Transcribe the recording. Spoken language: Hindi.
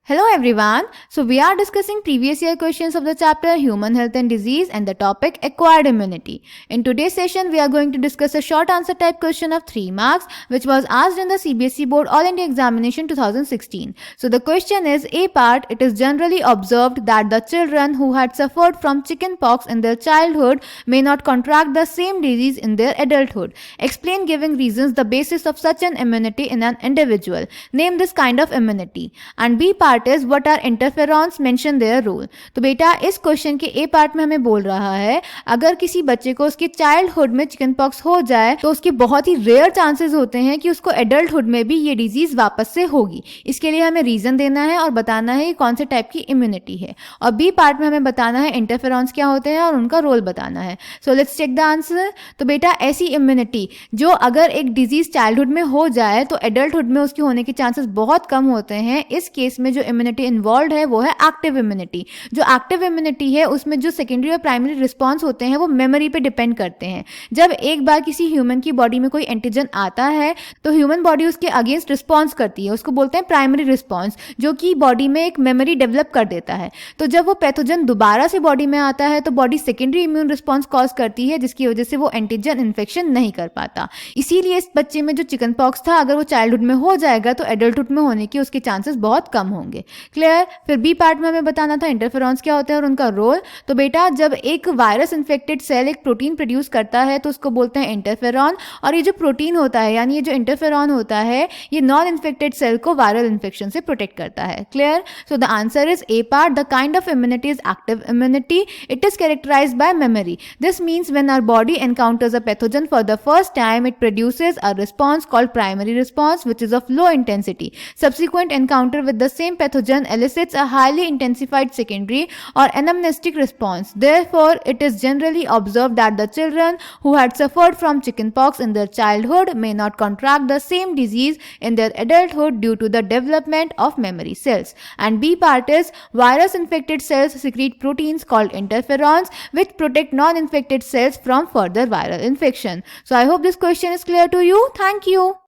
Hello everyone. So we are discussing previous year questions of the chapter Human Health and Disease and the topic Acquired Immunity. In today's session we are going to discuss a short answer type question of 3 marks which was asked in the CBSE Board All India Examination 2016. So the question is A part, it is generally observed that the children who had suffered from chickenpox in their childhood may not contract the same disease in their adulthood. Explain giving reasons the basis of such an immunity in an individual. Name this kind of immunity. And B part is what are interferons, mention their role. तो बेटा इस क्वेश्चन के ए पार्ट में हमें बोल रहा है अगर किसी बच्चे को उसके चाइल्डहुड में चिकन पॉक्स हो जाए तो उसके बहुत ही रेयर चांसेस होते हैं कि उसको एडल्टहुड में भी ये डिजीज वापस से होगी. इसके लिए हमें रीजन देना है और बताना है कि कौन से टाइप की इम्यूनिटी है. और बी पार्ट में हमें बताना है इंटरफेरॉन्स क्या होते हैं और उनका रोल बताना है. So let's check the answer. तो बेटा ऐसी इम्यूनिटी जो अगर एक डिजीज चाइल्डहुड में हो जाए तो एडल्टहुड में उसके होने के चांसेस बहुत कम होते हैं. इस केस में जो इम्यूनिटी इन्वॉल्व है वो है एक्टिव इम्यूनिटी. जो एक्टिव इम्यूनिटी है उसमें जो सेकेंडरी और प्राइमरी रिस्पॉन्स होते हैं वो मेमोरी पे डिपेंड करते हैं. जब एक बार किसी ह्यूमन की बॉडी में कोई एंटीजन आता है तो ह्यूमन बॉडी उसके अगेंस्ट रिस्पॉन्स करती है. उसको बोलते हैं प्राइमरी रिस्पॉन्स जो कि बॉडी में एक मेमोरी डेवलप कर देता है. तो जब वो पैथोजन दोबारा से बॉडी में आता है तो body secondary immune response cause करती है जिसकी वजह से वो एंटीजन इन्फेक्शन नहीं कर पाता. इसीलिए इस बच्चे में जो चिकन पॉक्स था अगर वो चाइल्डहुड में हो जाएगा तो एडल्टहुड में होने के उसके चांसेस बहुत कम होंगे. क्लियर. फिर बी पार्ट में हमें बताना था इंटरफेरॉन्स क्या होते हैं और उनका रोल. तो बेटा जब एक वायरस इन्फेक्टेड सेल एक प्रोटीन प्रोड्यूस करता है तो उसको बोलते हैं इंटरफेरॉन. और ये जो प्रोटीन होता है यानी ये जो इंटरफेरॉन होता है ये नॉन इन्फेक्टेड सेल को वायरल इन्फेक्शन से प्रोटेक्ट करता है. Clear. So the answer is A part. The kind of immunity is active immunity. It is characterized by memory. This means when our body encounters a pathogen for the first time it produces a response called primary response which is of low intensity. Subsequent encounter with the same pathogen elicits a highly intensified secondary or anamnestic response. Therefore, it is generally observed that the children who had suffered from chickenpox in their childhood may not contract the same disease in their adulthood due to the development of memory cells. And B part is virus infected cells secrete proteins called interferons which protect non-infected cells from further viral infection. So I hope this question is clear to you. Thank you.